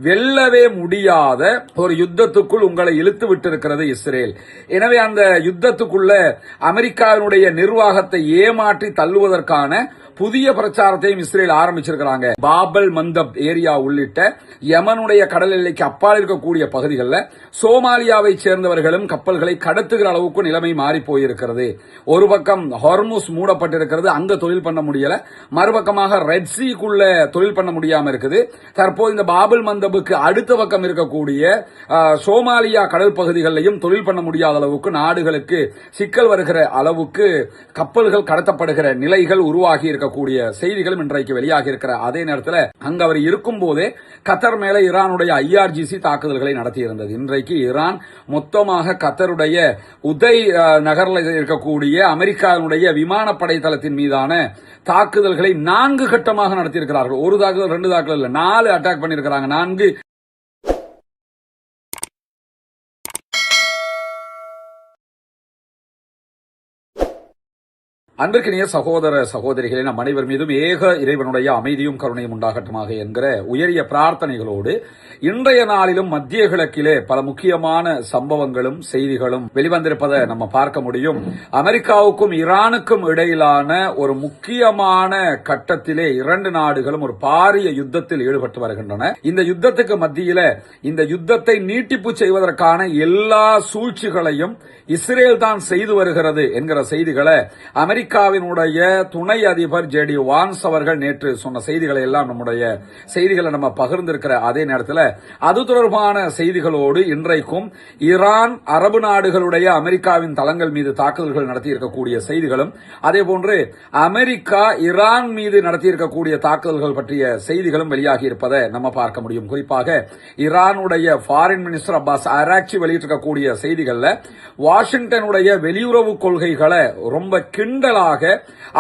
வெல்லவே முடியாத ஒரு யுத்தத்துக்குள் உங்களை இழுத்து விட்டிருக்கிறது இஸ்ரேல். எனவே அந்த யுத்தத்துக்குள்ள அமெரிக்காவினுடைய நிர்வாகத்தை ஏமாற்றி தள்ளுவதற்கான புதிய பிரச்சாரத்தையும் இஸ்ரேல் ஆரம்பிச்சிருக்கிறாங்க. பாபல் மந்தப் ஏரியா உள்ளிட்ட யமனுடைய கடல் எல்லைக்கு அப்பால் இருக்கக்கூடிய பகுதிகளில் சோமாலியாவை சேர்ந்தவர்களும் கப்பல்களை கடத்துகிற அளவுக்கு நிலைமை மாறி போயிருக்கிறது. ஒரு பக்கம் ஹார்முஸ் மூடப்பட்டிருக்கிறது, அங்க தொழில் பண்ண முடியல. மறுபக்கமாக ரெட் சீக்குள்ள தொழில் பண்ண முடியாம இருக்குது. தற்போது இந்த பாபல் மந்தபுக்கு அடுத்த பக்கம் இருக்கக்கூடிய சோமாலியா கடல் பகுதிகளிலையும் தொழில் பண்ண முடியாத அளவுக்கு நாடுகளுக்கு சிக்கல் வருகிற அளவுக்கு கப்பல்கள் கடத்தப்படுகிற நிலைகள் உருவாகி இருக்க கூடிய செய்திகளும் இன்றைக்கு வெளியாகி இருக்கிற அதே நேரத்தில் அங்கு அவர் இருக்கும் போதே கத்தர் மேல ஈரானுடைய IRGC தாக்குதல்களை நடத்தியிருந்தது. இன்றைக்கு ஈரான் மொத்தமாக கத்தருடைய உதய் நகரில் இருக்கக்கூடிய அமெரிக்காவுடைய விமானப்படை தளத்தின் மீதான தாக்குதல்களை 4 கட்டமாக நடத்தியிருக்கிறார்கள். ஒரு தாக்குதல் 2 தாக்குதல் இல்ல, 4 அட்டாக் பண்ணியிருக்கிறாங்க. 4 அன்பிற்கினிய சகோதர சகோதரிகளே, நம் அனைவர் மீதும் ஏக இறைவனுடைய அமைதியும் கருணையும் உண்டாகட்டுமாக என்கிற உயரிய பிரார்த்தனைகளோடு இன்றைய நாளிலும் மத்திய கிழக்கிலே பல முக்கியமான சம்பவங்களும் செய்திகளும் வெளிவந்திருப்பதை நம்ம பார்க்க முடியும். அமெரிக்காவுக்கும் ஈரானுக்கும் இடையிலான ஒரு முக்கியமான கட்டத்திலே 2 நாடுகளும் ஒரு பாரிய யுத்தத்தில் ஈடுபட்டு வருகின்றன. இந்த யுத்தத்துக்கு மத்தியில இந்த யுத்தத்தை நீட்டிப்பு செய்வதற்கான எல்லா சூழ்ச்சிகளையும் இஸ்ரேல் தான் செய்து வருகிறது என்கிற செய்திகளை அமெரிக்காவினுடைய துணை அதிபர் JD வான்ஸ் அவர்கள் நேற்று சொன்ன செய்திகளை எல்லாம் நம்முடைய செய்திகளை நம்ம பகிர்ந்திருக்கிற அதே நேரத்தில் அது தொடர்பான செய்திகளோடு இன்றைக்கும் ஈரான் அரபு நாடுகளுடைய அமெரிக்காவின் தளங்கள் மீது தாக்குதல்கள் நடத்தியிருக்கக்கூடிய செய்திகளும் அதேபோன்று அமெரிக்கா ஈரான் மீது நடத்தியிருக்கக்கூடிய தாக்குதல்கள் பற்றிய செய்திகளும் வெளியாகி இருப்பதை நம்ம பார்க்க முடியும். குறிப்பாக ஈரானுடைய ஃபாரின் மினிஸ்டர் அப்பாஸ் அராக்சி வெளியிட்டிருக்கக்கூடிய செய்திகள்ல வாஷிங்டனுடைய வெளியுறவு கொள்கைகளை ரொம்ப கிண்டலாக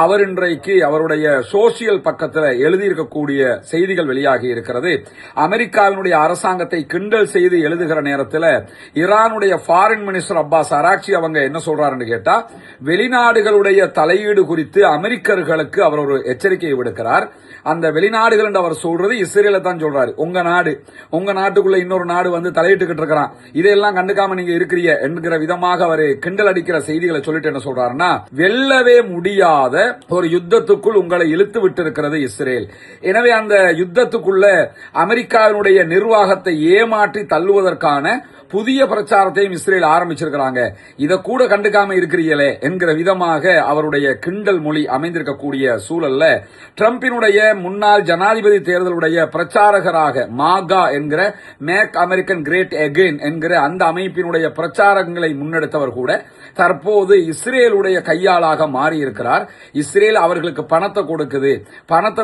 அவர் இன்றைக்கு அவருடைய சோசியல் பக்கத்தில் எழுதியிருக்கக்கூடிய செய்திகள் வெளியாகி இருக்கிறது. அமெரிக்காவினுடைய அரசாங்கத்தை கிண்டல் செய்து எழுதுகிற நேரத்தில் ஈரானுடைய ஃபாரின் மினிஸ்டர் அப்பாஸ் அராக்சி அவங்க என்ன சொல்றாருன்னு கேட்டா, வெளிநாடுகளுடைய தலையீடு குறித்து அமெரிக்கர்களுக்கு அவர் ஒரு எச்சரிக்கையை விடுக்கிறார். அந்த வெளிநாடுகள் என்று அவர் சொல்றது இஸ்ரேலை தான் சொல்றாரு. உங்க நாட்டுக்குள்ள இன்னொரு நாடு வந்து தலையிட்டுக்கிட்டு இருக்கிறான், இதையெல்லாம் கண்டுக்காம நீங்க இருக்கிறீங்க என்கிற விதமாக அவர் கிண்டல் அடிக்கிற செய்திகளை சொல்லிட்டு என்ன சொல்றாருன்னா, வெல்லவே முடியாத ஒரு யுத்தத்துக்குள் உங்களை இழுத்து விட்டிருக்கிறது இஸ்ரேல். எனவே அந்த யுத்தத்துக்குள்ள அமெரிக்காவினுடைய நிர்வாகத்தை ஏமாற்றி தள்ளுவதற்கான புதிய பிரச்சாரத்தையும் இஸ்ரேல் ஆரம்பிச்சிருக்கிறாங்க. இதை கூட கண்டுக்காம இருக்கிறீங்களே என்கிற விதமாக அவருடைய கிண்டல் மொழி அமைந்திருக்கக்கூடிய சூழல்ல டிரம்பினுடைய முன்னாள் ஜனாதிபதி தேர்தலுடைய பிரச்சாரகராக மாகா என்கிற மேக் அமெரிக்கன் கிரேட் அகெயின் என்கிற அந்த அமைப்பினுடைய பிரச்சாரங்களை முன்னெடுத்தவர் கூட தற்போது இஸ்ரேலுடைய கையாளாக மாறி இருக்கிறார். இஸ்ரேல் அவர்களுக்கு பணத்தை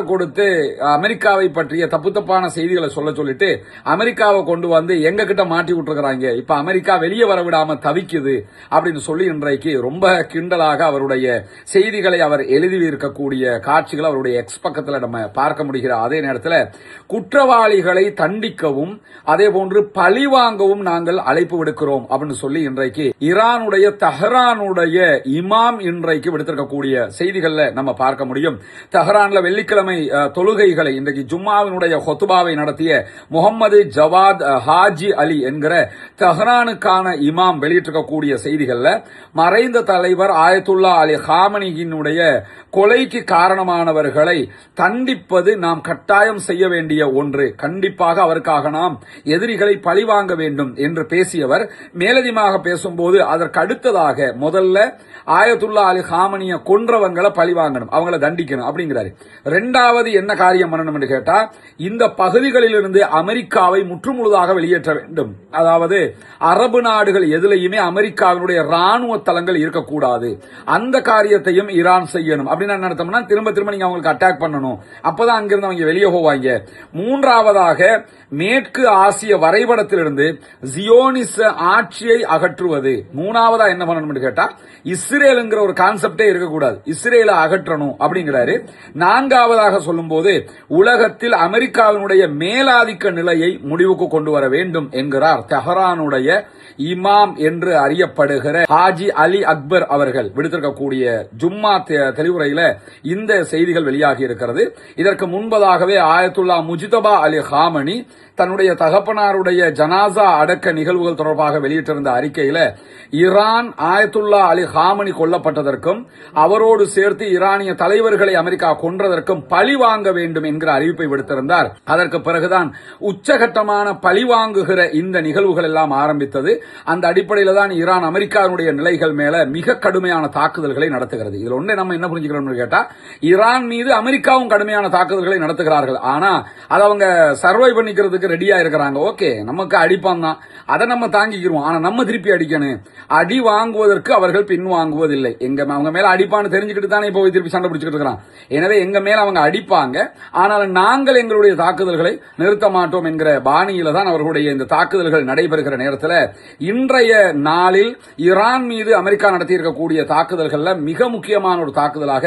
கொடுத்து அமெரிக்காவை பற்றிய தப்புத்தப்பான செய்திகளை சொல்லிட்டு அமெரிக்காவை கொண்டு வந்து எங்க கிட்ட மாட்டி விட்டுருக்கிறாங்க. இப்ப அமெரிக்கா வெளியே வர விடாம தவிக்குது அப்படின்னு சொல்லி இன்றைக்கு ரொம்ப கிண்டலாக அவருடைய செய்திகளை அவர் எழுதி இருக்கக்கூடிய காட்சிகளை அவருடைய எக்ஸ் பக்கத்தில் நம்ம பார்க்க முடிகிற அதே நேரத்தில் குற்றவாளிகளை தண்டிக்கவும் அதே போன்று பழி வாங்கவும் நாங்கள் அழைப்பு விடுக்கிறோம் அப்படின்னு சொல்லி இன்றைக்கு ஈரானுடைய தெஹ்ரானுடைய இமாம் இன்றைக்கு விடுத்திருக்கக்கூடிய செய்திகளை நம்ம பார்க்க முடியும். தெஹ்ரான்ல வெள்ளிக்கிழமை தொழுகைகளை இன்றைக்கு ஜும்மாவினுடைய ஹொத்துபாவை நடத்திய முகமது ஜவாத் ஹாஜி அலி என்கிற தெஹ்ரானுக்கான இமாம் வெளியிட்டிருக்கக்கூடிய செய்திகள்ல மறைந்த தலைவர் ஆயத்துல்லா அலி ஹாமனியினுடைய கொலைக்கு காரணமானவர்களை தண்டிப்பது நாம் கட்டாயம் செய்ய வேண்டிய ஒன்று, கண்டிப்பாக அவருக்காக நாம் எதிரிகளை பழிவாங்க வேண்டும் என்று பேசியவர் மேலதிகமாக பேசும்போது அதற்கு அடுத்ததாக முதல்ல ஆயத்துல்லா அலி ஹாமனியை கொன்றவங்களை பழிவாங்கணும், அவங்களை தண்டிக்கணும் அப்படிங்கிறாரு. 2வது என்ன காரியம் பண்ணணும் கேட்டா, இந்த பகுதிகளிலிருந்து அமெரிக்காவை முற்றுமுழுதாக வெளியேற்ற வேண்டும். அதாவது அரபு நாடுகள் எதிலையுமே அமெரிக்காவினுடைய ராணுவ தளங்கள் இருக்கக்கூடாது, அந்த காரியத்தையும் ஈரான் செய்யணும். அப்படின்னு நடத்தோம்னா திரும்ப நீங்க அவங்களுக்கு அட்டாக் பண்ணணும், அப்பதான் அங்கிருந்து அவங்க வெளியே போவாங்க. 3வதாக மேற்கு ஆசிய வரைபடத்திலிருந்து ஜியோனிச ஆட்சியை அகற்றுவது. 3வதா என்ன பண்ணணும் கேட்டா, இஸ்ரேலுங்கிற ஒரு கான்செப்டே இருக்கக்கூடாது, இஸ்ரேலை அகற்றணும் அப்படிங்கிறாரு. 4வதாக சொல்லும் போது உலகத்தில் அமெரிக்காவினுடைய மேலாதிக்க நிலையை முடிவுக்கு கொண்டு வர வேண்டும் என்கிறார் தெஹ்ரானுடைய இமாம் என்று அறியப்படுகிற ஹாஜி அலி அக்பர் அவர்கள் விடுத்திருக்கக்கூடிய ஜும்மா தெளிவுரையில இந்த செய்திகள் வெளியாகி இருக்கிறது. இதற்கு முன்பதாகவே ஆயத்துல்லா முஜ்தபா அலி ஹாமனி தன்னுடைய தகப்பனாருடைய ஜனாசா அடக்க நிகழ்வுகள் தொடர்பாக வெளியிட்டிருந்த அறிக்கையில ஈரான் ஆயத்துல்லா அலி ஹாமனி கொல்லப்பட்டதற்கும் அவரோடு சேர்த்து ஈரானிய தலைவர்களை அமெரிக்கா கொன்றதற்கும் பழி வாங்க வேண்டும் என்கிற அறிவிப்பை விடுத்திருந்தார். அதற்கு பிறகுதான் உச்சகட்டமான பழிவாங்குகிற இந்த நிகழ்வுகள் எல்லாம் ஆரம்பித்தது. அந்த அடிப்படையில் தான் ஈரான் அமெரிக்காவுடைய நிலைகள் மேல மிக கடுமையான தாக்குதல்களை நடத்துகிறது. இதுல ஒண்ணு நம்ம என்ன புரிஞ்சுக்கிறோம்னு கேட்டா, ஈரான் மீது அமெரிக்காவும் கடுமையான தாக்குதல்களை நடத்துகிறார்கள். ஆனா அதை அவங்க சர்வை பண்ணிக்கிறதுக்கு ரெடியா இருக்கிறாங்க. ஓகே, நமக்கு அடிப்பான் தான், அதை நம்ம தாங்கிக்கிறோம். ஆனா நம்ம திருப்பி அடிக்கணும். அடி வாங்குவதற்கு அவர்கள் பின் வாங்குவதில்லை. அவங்க மேல அடிப்பான்னு தெரிஞ்சுக்கிட்டு தானே இப்போ திருப்பி சண்டை பிடிச்சிட்டு இருக்கிறான். எனவே எங்க மேல அவங்க அடிப்பாங்க, ஆனால் நாங்கள் எங்களுடைய தாக்குதல்களை நிறுத்த மாட்டோம் என்கிற பாணியில தான் அவர்களுடைய இந்த தாக்குதல்கள் நடைபெறுகிற நேரத்தில் இன்றைய நாளில் ஈரான் மீது அமெரிக்கா நடத்தியிருக்கக்கூடிய தாக்குதல்கள்ல மிக முக்கியமான ஒரு தாக்குதலாக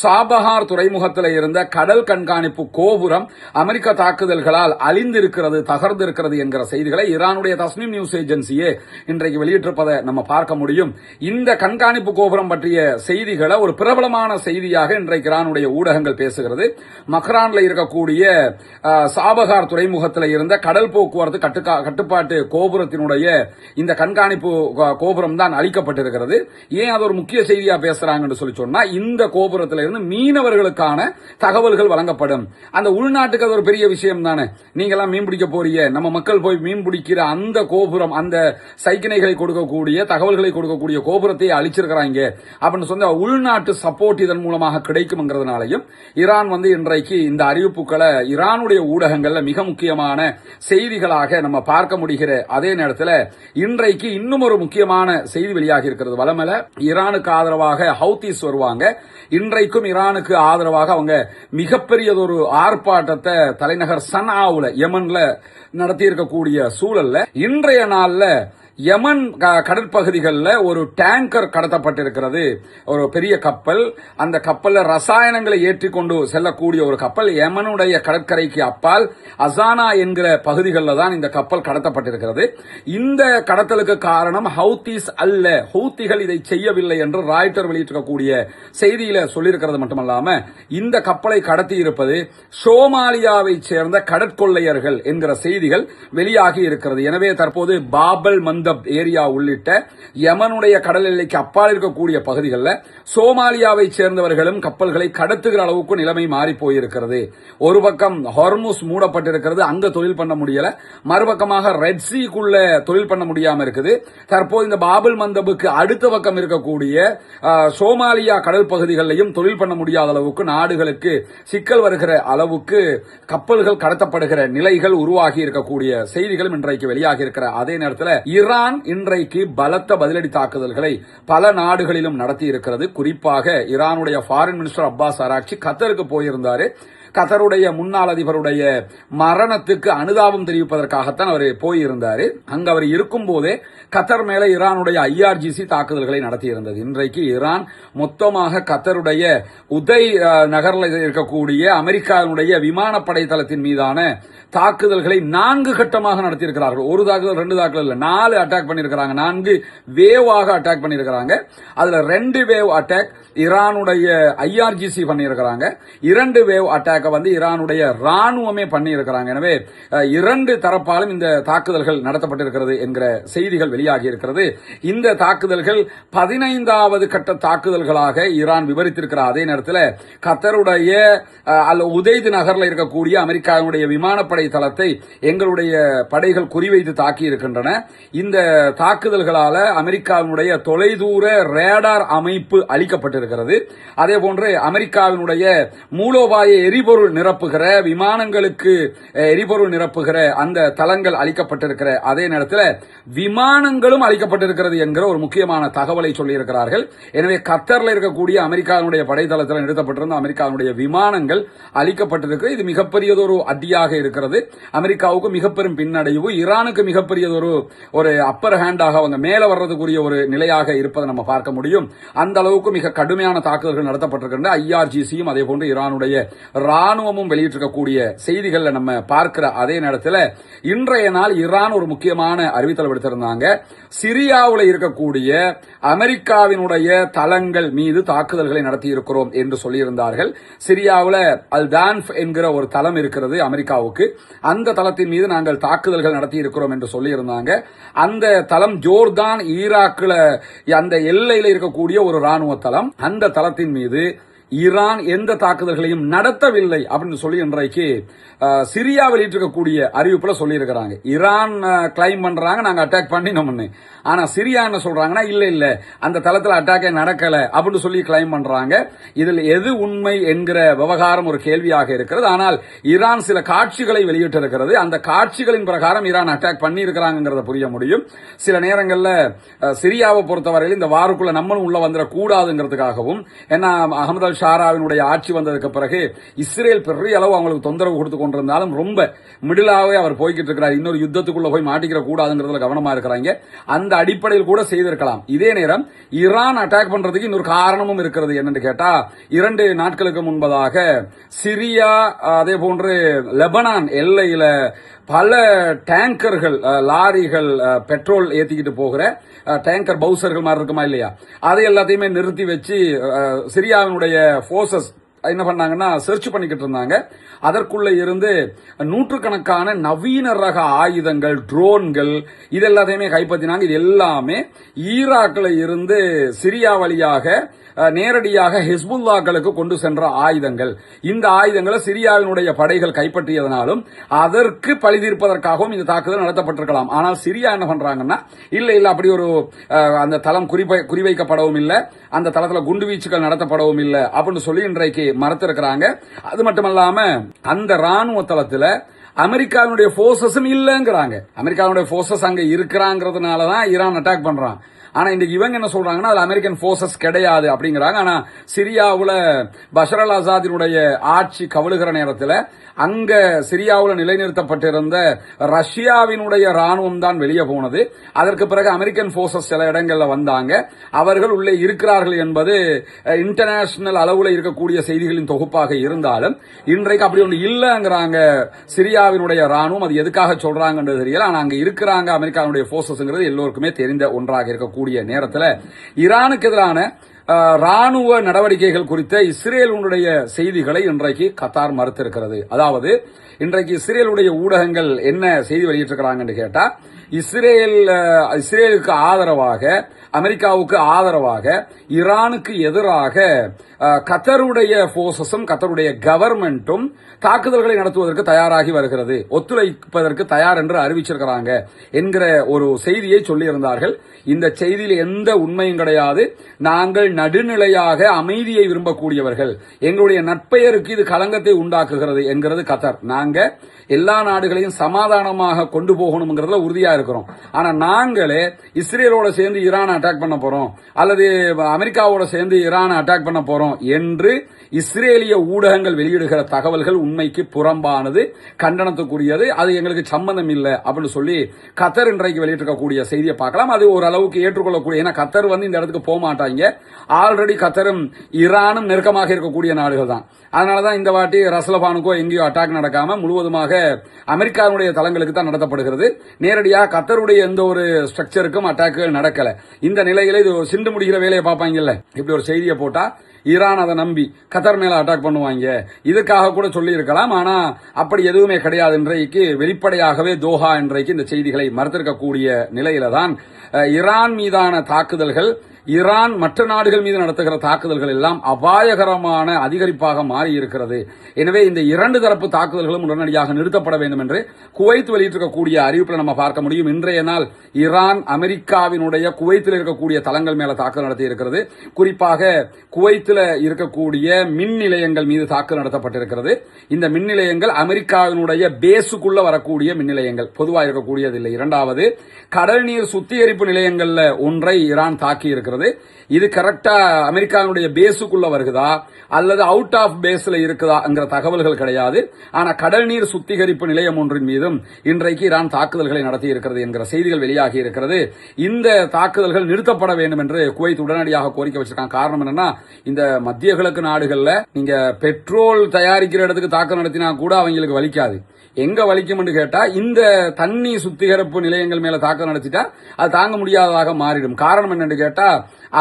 சாபஹார் துறைமுகத்தில் இருந்த கடல் கண்காணிப்பு கோபுரம் அமெரிக்க தாக்குதல்களால் அழிந்திருக்கிறது, தகர்ந்திருக்கிறது என்கிற செய்திகளை ஈரானுடைய தஸ்னீம் நியூஸ் ஏஜென்சியே இன்றைக்கு வெளியிட்டிருப்பதை நம்ம பார்க்க முடியும். இந்த கண்காணிப்பு கோபுரம் பற்றிய செய்திகளை ஒரு பிரபலமான செய்தியாக இன்றைக்கு ஈரானுடைய ஊடகங்கள் பேசுகிறது. மக்ரான்ல இருக்கக்கூடிய சாபஹார் துறைமுகத்தில் இருந்த கடல் போக்குவரத்து கட்டுப்பாட்டு கோபுரத்தினுடைய இந்த கண்காணிப்பு கோபுரம் தான் அளிக்கப்பட்டிருக்கிறது. ஏன் அது ஒரு முக்கிய செய்தியா பேசுறாங்கன்னு சொல்லி சொன்னா, இந்த கோபுரத்தில் இருந்து மீனவர்களுக்கான தகவல்கள் வழங்கப்படும். அந்த உள்நாட்டுக்கு அது ஒரு பெரிய விஷயம் தானே. நீங்க எல்லாம் மீன் பிடிக்க போறீங்க, நம்ம மக்கள் போய் மீன் பிடிக்கிற அந்த கோபுரம், அந்த சைக்கிணைகளை கொடுக்கக்கூடிய தகவல்களை கொடுக்கக்கூடிய கோபுரத்தை அழிச்சிருக்கிறாங்க அப்படின்னு சொன்ன உள்நாட்டு சப்போர்ட் இதன் மூலமாக கிடைக்கும்ங்கிறதுனாலையும் ஈரான் இன்றைக்கு இந்த அறிவிப்புகளை ஈரானுடைய ஊடகங்கள்ல மிக முக்கியமான செய்திகளாக நம்ம பார்க்க முடிகிற அதே நேரத்தில் இன்றைக்கு இன்னும் ஒரு முக்கியமான செய்தி வெளியாகி இருக்கிறது. வலமல ஈரானுக்கு ஆதரவாக ஹவுதீஸ் வருவாங்க. இன்றைக்கும் ஈரானுக்கு ஆதரவாக அவங்க மிகப்பெரியதொரு ஆர்ப்பாட்டத்தை தலைநகர் சனாவுல யமன்ல நடத்தி இருக்கக்கூடிய சூழல்ல இன்றைய நாள்ல யமன் கடற்பகுதிகளில் ஒரு டேங்கர் கடத்தப்பட்டிருக்கிறது. ஒரு பெரிய கப்பல், அந்த கப்பல்ல ரசாயனங்களை ஏற்றிக்கொண்டு செல்லக்கூடிய ஒரு கப்பல் யமனுடைய கடற்கரைக்கு அப்பால் அசானா என்கிற பகுதிகளில் தான் இந்த கப்பல் கடத்தப்பட்டிருக்கிறது. இந்த கடத்தலுக்கு காரணம் ஹவுதீஸ் அல்ல, ஹவுத்திகள் இதை செய்யவில்லை என்று ராய்ட்டர் வெளியிட்டிருக்கக்கூடிய செய்தியில சொல்லியிருக்கிறது மட்டுமல்லாம, இந்த கப்பலை கடத்தி இருப்பது சோமாலியாவை சேர்ந்த கடற்கொள்ளையர்கள் என்கிற செய்திகள் வெளியாகி இருக்கிறது. எனவே தற்போது பாபல் ஏரியா உள்ளிட்ட யமனுடைய கடல் எல்லைக்கு அப்பால் இருக்கக்கூடிய பகுதிகளில் சோமாலியாவை சேர்ந்தவர்களும் கப்பல்களை கடத்துகிற அளவுக்கு நிலைமை மாறி போயிருக்கிறது. ஒரு பக்கம் ஹார்முஸ் மூடப்பட்டிருக்கிறது, அங்க தொழில் பண்ண முடியல. மறுபக்கமாக ரெட் சீக்குள்ள தொழில் பண்ண முடியாம இருக்குது. தற்போது இந்த பாபுல் மந்தபுக்கு அடுத்த பக்கம் இருக்கக்கூடிய சோமாலியா கடல் பகுதிகளிலையும் தொழில் பண்ண முடியாத அளவுக்கு நாடுகளுக்கு சிக்கல் வருகிற அளவுக்கு கப்பல்கள் கடத்தப்படுகிற நிலைகள் உருவாகி இருக்கக்கூடிய செய்திகளும் இன்றைக்கு வெளியாகி இருக்கிற அதே நேரத்தில் ஈரான் இன்றைக்கு பலத்த பதிலடி தாக்குதல்களை பல நாடுகளிலும் நடத்தி இருக்கிறது. குறிப்பாக ஈரானுடைய ஃபாரின் மினிஸ்டர் அப்பாஸ் அராக்சி கத்தருக்கு போயிருந்தாரு. கத்தருடைய முன்னாள் அதிபருடைய மரணத்துக்கு அனுதாபம் தெரிவிப்பதற்காகத்தான் அவர் போயிருந்தார். அங்கு அவர் இருக்கும் போதே கத்தர் மேல ஈரானுடைய IRGC தாக்குதல்களை நடத்தியிருந்தது. இன்றைக்கு ஈரான் மொத்தமாக கத்தருடைய உதய் நகரில் இருக்கக்கூடிய அமெரிக்காவுடைய விமானப்படை தளத்தின் மீதான தாக்குதல்களை 4 கட்டமாக நடத்தியிருக்கிறார்கள். ஒரு தாக்குதல் 2 தாக்குதல் இல்ல, 4 அட்டாக் பண்ணியிருக்கிறாங்க. 4 வேவாக அட்டாக் பண்ணியிருக்கிறாங்க. அதுல 2 வேவ் அட்டாக் ஈரானுடைய IRGC பண்ணியிருக்கிறாங்க. 2 வேவ் அட்டாக் ஈரானுடைய ராணுவமே பண்ணியிருக்கிறாங்க. எனவே 2 தரப்பாலும் இந்த தாக்குதல்கள் நடத்தப்பட்டிருக்கிறது என்கிற செய்திகள் வெளியாகி இருக்கிறது. இந்த தாக்குதல்கள் 15வது கட்ட தாக்குதல்களாக ஈரான் விவரித்திருக்கிற அதே நேரத்தில் கத்தருடைய உதைது நகரில் இருக்கக்கூடிய அமெரிக்காவுடைய விமானப்படை தளத்தை எங்களுடைய படைகள் குறிவைத்து தாக்கி இருக்கின்றன. இந்த தாக்குதல்களால அமெரிக்காவினுடைய தொலைதூர ரேடார் அமைப்பு அளிக்கப்பட்டிருக்கிறது. அதே போன்று அமெரிக்காவினுடைய மூலோபாய எரிபொருள் நிரப்புகிற விமானங்களுக்கு எரிபொருள் நிரப்புகிற அந்த தளங்கள் அளிக்கப்பட்டிருக்கிற அதே நேரத்தில் விமானங்களும் அளிக்கப்பட்டிருக்கிறது என்கிற ஒரு முக்கியமான தகவலை சொல்லியிருக்கிறார்கள். எனவே கத்தரில் இருக்கக்கூடிய அமெரிக்காவுடைய படைத்தளத்தில் நிறுத்தப்பட்டிருந்த அமெரிக்காவுடைய விமானங்கள் அளிக்கப்பட்டிருக்கிறது. இது மிகப்பெரியதொரு அடியாக இருக்கிறது. அமெரிக்காவுக்கு மிகப்பெரும் பின்னடைவு, ஈரானுக்கு மிகப்பெரியதொரு ஒரு அப்பர் ஹேண்டாக அவங்க மேல வர்றதுக்குரிய ஒரு நிலையாக இருப்பதை நம்ம பார்க்க முடியும். அந்த அளவுக்கு மிக கடுமையான தாக்குதல்கள் நடத்தப்பட்டிருக்கின்றன. IRGCயும் அதே போன்று ஈரானுடைய ராணுவமும் வெளியிட்டிருக்கக்கூடிய செய்திகள்ல நம்ம பார்க்கிற அதே நேரத்தில் இன்றைய நாள் ஈரான் ஒரு முக்கியமான அறிவித்தல் விடுத்திருந்தாங்க. சிரியாவில் இருக்கக்கூடிய அமெரிக்காவினுடைய தளங்கள் மீது தாக்குதல்களை நடத்தி இருக்கிறோம் என்று சொல்லியிருந்தார்கள். சிரியாவில் அல் தான்ஃப் என்கிற ஒரு தளம் இருக்கிறது அமெரிக்காவுக்கு. அந்த தளத்தின் மீது நாங்கள் தாக்குதல்கள் நடத்தி இருக்கிறோம் என்று சொல்லியிருந்தாங்க. அந்த தளம் ஜோர்தான் ஈராக்கில் அந்த எல்லையில் இருக்கக்கூடிய ஒரு ராணுவ தளம். அந்த தளத்தின் மீது ஈரான் எந்த தாக்குதல்களையும் நடத்தவில்லை அப்படின்னு சொல்லி இன்றைக்கு சிரியா வெளியிட்டிருக்கக்கூடிய அறிவிப்புல சொல்லி இருக்கிறாங்க. ஈரான் கிளைம் பண்றாங்க நாங்க அட்டாக் பண்ணினோம்னு. ஆனா சிரியா என்ன சொல்றாங்கன்னா இல்ல அந்த தளத்துல அட்டாக்கே நடக்கல அப்படின்னு சொல்லி கிளைம் பண்றாங்க. இதில் எது உண்மை என்கிற விவகாரம் ஒரு கேள்வியாக இருக்கிறது. ஆனால் ஈரான் சில காட்சிகளை வெளியிட்டு இருக்கிறது. அந்த காட்சிகளின் பிரகாரம் ஈரான் அட்டாக் பண்ணி இருக்கிறாங்கிறத புரிய முடியும். சில நேரங்களில் சிரியாவை பொறுத்தவரையில் இந்த வாருக்குள்ள நம்மளும் உள்ள வந்துடக்கூடாதுங்கிறதுக்காகவும், ஏன்னா அகமது அல் ஷாராவினுடைய ஆட்சி வந்ததுக்கு பிறகு இஸ்ரேல் பெரிய அளவு அவங்களுக்கு தொந்தரவு கொடுத்து கொண்டிருந்தாலும் ரொம்ப மிடிலாவே அவர் போய்கிட்டு இருக்கிறார். இன்னொரு யுத்தத்துக்குள்ள போய் மாட்டிக்கிற கூடாதுங்கிறதுல கவனமா இருக்கிறாங்க. அந்த அடிப்படையில் கூட செய்திருக்கலாம். இதே நேரம் ஈரான் அட்டாக் பண்றதுக்கு இன்னொரு காரணமும் இருக்கிறது. என்னன்னு கேட்டா 2 நாட்களுக்கு முன்பதாக சிரியா அதே போன்று லெபனான் எல்லையில பல டேங்கர்கள், லாரிகள், பெட்ரோல் ஏத்திக்கிட்டு போகிற டேங்கர் பவுசர்கள் மாதிரி இருக்குமா இல்லையா, அதை எல்லாத்தையுமே நிறுத்தி வச்சு சிரியாவினுடைய போர்சஸ் என்ன பண்ணாங்கன்னா சர்ச் பண்ணிக்கிட்டு இருந்தாங்க. அதற்குள்ள இருந்து நூற்றுக்கணக்கான நவீன ரக ஆயுதங்கள், ட்ரோன்கள் இது எல்லாத்தையுமே கைப்பற்றினாங்க. இது எல்லாமே ஈராக்ல இருந்து சிரியா வழியாக நேரடியாக ஹிஸ்புல்லாக்களுக்கு கொண்டு சென்ற ஆயுதங்கள். இந்த ஆயுதங்களை சிரியாவினுடைய படைகள் கைப்பற்றியதனாலும் அதற்கு பழி தீர்ப்பதற்காகவும் இந்த தாக்குதல் நடத்தப்பட்டிருக்கலாம். ஆனால் சிரியா என்ன பண்றாங்கன்னா இல்ல அப்படி ஒரு அந்த தளம் குறிவைக்கப்படவும் இல்லை, அந்த தளத்தில் குண்டுவீச்சுகள் நடத்தப்படவும் இல்லை அப்படின்னு சொல்லி இன்றைக்கு மறுத்திருக்கிறாங்க. அது மட்டுமல்லாம அந்த ராணுவ தளத்தில் அமெரிக்காவினுடைய போர்சஸும் இல்லங்கிறாங்க. அமெரிக்காவுடைய போர்சஸ் அங்க இருக்கிறாங்கிறதுனாலதான் ஈரான் அட்டாக் பண்றான். ஆனா இன்றைக்கு இவங்க என்ன சொல்றாங்கன்னா அது அமெரிக்கன் போர்சஸ் கிடையாது அப்படிங்கிறாங்க. ஆனா சிரியாவுல பஷர் அல் ஆசாதினுடைய ஆட்சி கவிழுகிற நேரத்தில் அங்க சிரியாவில் நிலைநிறுத்தப்பட்டிருந்த ரஷ்யாவினுடைய ராணுவம் தான் வெளியே போனது. அதற்கு பிறகு அமெரிக்கன் போர்சஸ் சில இடங்கள்ல வந்தாங்க. அவர்கள் உள்ளே இருக்கிறார்கள் என்பது இன்டர்நேஷனல் அளவில் இருக்கக்கூடிய செய்திகளின் தொகுப்பாக இருந்தாலும் இன்றைக்கு அப்படி ஒன்று இல்லங்கிறாங்க சிரியாவினுடைய ராணுவம். அது எதுக்காக சொல்றாங்கன்றது தெரியல. ஆனா அங்க இருக்கிறாங்க அமெரிக்காவுடைய போர்சஸ்ங்கிறது எல்லோருக்குமே தெரிந்த ஒன்றாக இருக்கக்கூடிய நேரத்தில் ஈரானுக்கு எதிரான ராணுவ நடவடிக்கைகள் குறித்த இஸ்ரேலுடைய செய்திகளை இன்றைக்கு கத்தார் மறுத்திருக்கிறது. அதாவது இன்றைக்கு இஸ்ரேலுடைய ஊடகங்கள் என்ன செய்தி வெளியிட்டிருக்கிறாங்கன்னு கேட்டா, இஸ்ரேலுக்கு ஆதரவாக, அமெரிக்காவுக்கு ஆதரவாக, ஈரானுக்கு எதிராக கத்தருடைய போர்சஸும் கத்தருடைய கவர்மெண்ட்டும் தாக்குதல்களை நடத்துவதற்கு தயாராகி வருகிறது, ஒத்துழைப்பதற்கு தயார் என்று அறிவிச்சிருக்கிறாங்க என்கிற ஒரு செய்தியை சொல்லியிருந்தார்கள். இந்த செய்தியில் எந்த உண்மையும் கிடையாது. நாங்கள் நடுநிலையாக அமைதியை விரும்பக்கூடியவர்கள், எங்களுடைய நட்பெயருக்கு இது களங்கத்தை உண்டாக்குகிறது என்கிறது கத்தர். நாங்க எல்லா நாடுகளையும் சமாதானமாக கொண்டு போகணும்ங்கிறதுல உறுதியா இருக்கிறோம். ஆனா நாங்களே இஸ்ரேலோட சேர்ந்து ஈரானை அட்டாக் பண்ண போறோம் அல்லது அமெரிக்காவோட சேர்ந்து ஈரானை அட்டாக் பண்ண போறோம் என்று இஸ்ரேலிய ஊடகங்கள் வெளியிடுகிற தகவல்கள் உண்மைக்கு புறம்பானது, கண்டனத்துக்குரியது. அது எங்களுக்கு சம்பந்தம் இல்லை அப்படின்னு சொல்லி கத்தர் இன்றைக்கு வெளியிட்டிருக்கக்கூடிய செய்தியை பார்க்கலாம். அது ஓரளவுக்கு ஏற்றுக்கொள்ளக்கூடிய, ஏன்னா கத்தர் இந்த இடத்துக்கு போக மாட்டாங்க. ஆல்ரெடி கத்தரும் ஈரானும் நெருக்கமாக இருக்கக்கூடிய நாடுகள் தான். அதனாலதான் இந்த வாட்டி ரஸ்லபானுக்கோ எங்கேயோ அட்டாக் நடக்காம முழுவதுமாக அமெரிக்காவுடைய தளங்களுக்கு தான் நடத்தப்படுகிறது. நேரடியாக கத்தருடைய எந்த ஒரு ஸ்ட்ரக்சருக்கும் அட்டாக்குகள் நடக்கல. இந்த நிலையில இது சிண்டு முடிகிற வேலையை பார்ப்பாங்கல்ல, இப்படி ஒரு செய்தியை போட்டா ஈரான் அதை நம்பி கத்தர் மேல அட்டாக் பண்ணுவாங்க, இதுக்காக கூட சொல்லி இருக்கலாம். ஆனா அப்படி எதுவுமே கிடையாது. இன்றைக்கு வெளிப்படையாகவே தோஹா இன்றைக்கு இந்த செய்திகளை மறுத்திருக்கக்கூடிய நிலையில தான் ஈரான் மீதான தாக்குதல்கள், ஈரான் மற்ற நாடுகள் மீது நடத்துகிற தாக்குதல்கள் எல்லாம் அபாயகரமான அதிகரிப்பாக மாறி இருக்கிறது. எனவே இந்த 2 தரப்பு தாக்குதல்களும் உடனடியாக நிறுத்தப்பட வேண்டும் என்று குவைத் வெளியிட்டிருக்கக்கூடிய அறிவிப்பில் நம்ம பார்க்க முடியும். இன்றைய நாள் ஈரான் அமெரிக்காவினுடைய குவைத்தில் இருக்கக்கூடிய தளங்கள் மேல தாக்குதல் நடத்தி இருக்கிறது. குறிப்பாக குவைத்தில் இருக்கக்கூடிய மின் நிலையங்கள் மீது தாக்குதல் நடத்தப்பட்டிருக்கிறது. இந்த மின் நிலையங்கள் அமெரிக்காவினுடைய பேசுக்குள்ள வரக்கூடிய மின் நிலையங்கள், பொதுவாக இருக்கக்கூடியதில்லை. இரண்டாவது, கடல் நீர் சுத்திகரிப்பு நிலையங்கள்ல ஒன்றை ஈரான் தாக்கி இருக்கிறது. இருக்கிறது. இது கரெக்டா அமெரிக்காவுடைய பேஸுக்குள்ள வருகிறதா அல்லது அவுட் ஆஃப் பேஸ்ல இருக்குதாங்கிற தகவல்கள் கிடையாது. ஆனா கடல் நீர் சுத்திகரிப்பு நிலையம் ஒன்றின் மீதும் இன்றைக்கு ஈரான் தாக்குதல்களை நடத்தி இருக்கிறது என்கிற செய்திகள் வெளியாகி இருக்கிறது. இந்த தாக்குதல்கள் நிறுத்தப்பட வேண்டும் என்று குவைத் உடனடியாக கோரிக்கை வச்சிருக்காங்க. காரணம் என்னன்னா, இந்த மத்திய கிழக்கு நாடுகள்ல நீங்க பெட்ரோல் தயாரிக்கிற இடத்துக்கு தாக்குதல் நடத்தினா கூட அவங்களுக்கு வலிக்காது. எங்க வலிக்கும் என்று கேட்டா, இந்த தண்ணி சுத்திகரிப்பு நிலையங்கள் மேல தாக்குதல் நடத்திட்டா அது தாங்க முடியாததாக மாறிடும். காரணம் என்னன்னு கேட்டா,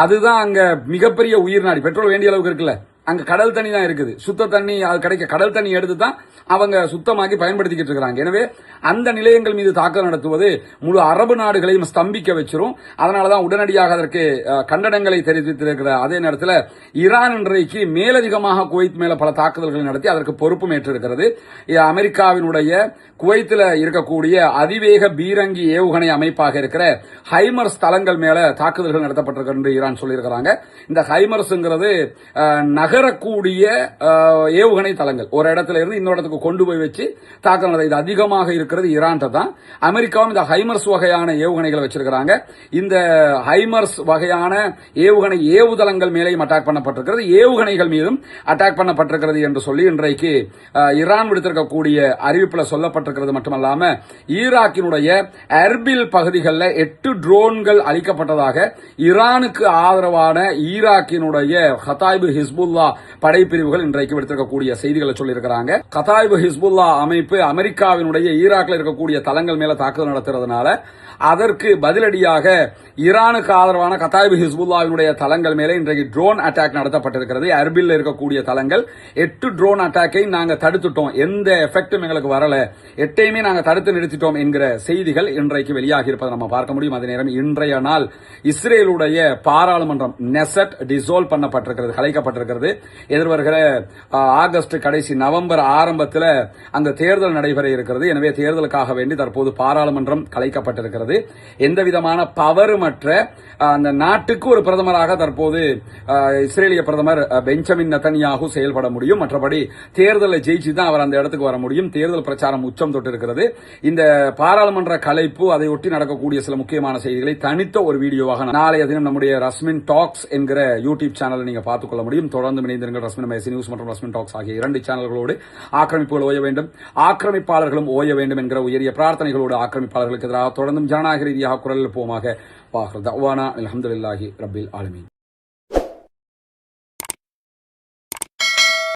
அதுதான் அங்க மிகப்பெரிய உயிர் நாடி. பெட்ரோல் வேண்டிய அளவுக்கு இருக்குல்ல, அங்க கடல் தண்ணி தான் இருக்குது. சுத்த தண்ணி அது கிடைக்க கடல் தண்ணி எடுத்து தான் அவங்க சுத்தமாக்கி பயன்படுத்திக்கிட்டு இருக்காங்க. எனவே அந்த நிலையங்கள் மீது தாக்குதல் நடத்துவது முழு அரபு நாடுகளையும் ஸ்தம்பிக்க வச்சிரும். அதனாலதான் உடனடியாக அதற்கு கண்டனங்களை தெரிவித்திருக்கிற அதே நேரத்தில் ஈரான் இன்றைக்கு மேலதிகமாக குவைத் மேல பல தாக்குதல்களை நடத்தி அதற்கு பொறுப்பும் ஏற்றிருக்கிறது. அமெரிக்காவினுடைய குவைத்தில் இருக்கக்கூடிய அதிவேக பீரங்கி ஏவுகணை அமைப்பாக இருக்கிற ஹைமர்ஸ் தளங்கள் மேல தாக்குதல்கள் நடத்தப்பட்டிருக்கிறது என்று ஈரான் சொல்லியிருக்கிறாங்க. இந்த ஹைமர்ஸ்ங்கிறது நகரக்கூடிய ஏவுகணை தளங்கள். ஒரு இடத்துல இருந்து இன்னொரு இடத்துக்கு கொண்டு போய் வச்சு தாக்குதல் இது அதிகமாக இருக்கிறது ஈரான் தான். அமெரிக்காவும் இந்த ஹைமர்ஸ் வகையான ஏவுகணைகளை வச்சிருக்கிறாங்க. இந்த ஹைமர்ஸ் வகையான ஏவுகணை ஏவுதளங்கள் மேலேயும் அட்டாக் பண்ணப்பட்டிருக்கிறது, ஏவுகணைகள் மீதும் அட்டாக் பண்ணப்பட்டிருக்கிறது என்று சொல்லி இன்றைக்கு ஈரான் விடுத்திருக்கக்கூடிய அறிவிப்பில் சொல்லப்பட்டிருக்கிறது. மட்டுமல்லாம ஈராக்கினுடைய எர்பில் பகுதிகளில் 8 ட்ரோன்கள் அளிக்கப்பட்டதாக ஈரானுக்கு ஆதரவான ஈராக்கினுடைய கதாய்பு ஹிஸ்புல்லா படைப்பிரிவுகள் இன்றைக்கு விடுத்திருக்கக்கூடிய செய்திகளை சொல்லியிருக்கிறாங்க. கதாய்பு ஹிஸ்புல்லா அமைப்பு அமெரிக்காவினுடைய ஈராக்கில் இருக்கக்கூடிய தளங்கள் மேல தாக்குதல் நடத்துறதுனால அதற்கு பதிலடியாக ஈரானுக்கு ஆதரவான கதாய்பு ஹிஸ்புல்லாவினுடைய தளங்கள் மேலே இன்றைக்கு ட்ரோன் அட்டாக் நடத்தப்பட்டிருக்கிறது. அர்பில் இருக்கக்கூடிய தளங்கள் 8 ட்ரோன் அட்டாக்கை நாங்க தடுத்துட்டோம், எந்த எஃபெக்டும் எங்களுக்கு வரல, 8ஐயுமே நாங்க தடுத்து நிறுத்திட்டோம் என்கிற செய்திகள் இன்றைக்கு வெளியாகி இருப்பதை நம்ம பார்க்க முடியும். அதே நேரம் இன்றைய நாள் இஸ்ரேலுடைய பாராளுமன்றம் நெசட் டிசோல்வ் பண்ணப்பட்டிருக்கிறது, கலைக்கப்பட்டிருக்கிறது. எதிர்வருகிற ஆகஸ்ட் கடைசி நவம்பர் ஆரம்பத்தில் அங்கு தேர்தல் நடைபெற இருக்கிறது. எனவே தேர்தலுக்காக வேண்டி தற்போது பாராளுமன்றம் கலைக்கப்பட்டிருக்கிறது. எந்த விதமான பவருமற்ற அந்த நாட்டுக்கு ஒரு பிரதமராக தற்போது இஸ்ரேலிய பிரதமர் பெஞ்சமின் நெதன்யாகு செயல்பட முடியும். மற்றபடி தேர்தலை ஜெயிச்சு தான் அவர் அந்த இடத்துக்கு வர முடியும். தேர்தல் பிரச்சாரம் உச்சம் தொட்டிருக்கிறது. இந்த பாராளுமன்ற கலைப்பு, அதை ஒட்டி நடக்கக்கூடிய சில முக்கியமான செய்திகளை தனித்த ஒரு வீடியோவாக நாளைய தினம் நம்முடைய ரஸ்மின் டாக்ஸ் என்கிற யூடியூப் சேனலை நீங்க பார்த்துக் கொள்ள முடியும். தொடர்ந்து இணைந்திருங்கள். ரஸ்மின் மேசி நியூஸ் மற்றும் ரஸ்மின் டாக்ஸ் ஆகிய 2 சேனல்களோடு ஆக்கிரமிப்புகள் ஓய வேண்டும், ஆக்கிரமிப்பாளர்களும் ஓய வேண்டும் என்கிற உயரிய பிரார்த்தனைகளோடு ஆக்கிரமிப்பாளர்களுக்கு எதிராக தொடர்ந்தும் ஜனநாயக ரீதியாக குரல் எழுப்புவோமாக. வாஹிர் தஅவானா அல்ஹம்துலில்லாஹி ரப்பில் ஆலமீன்.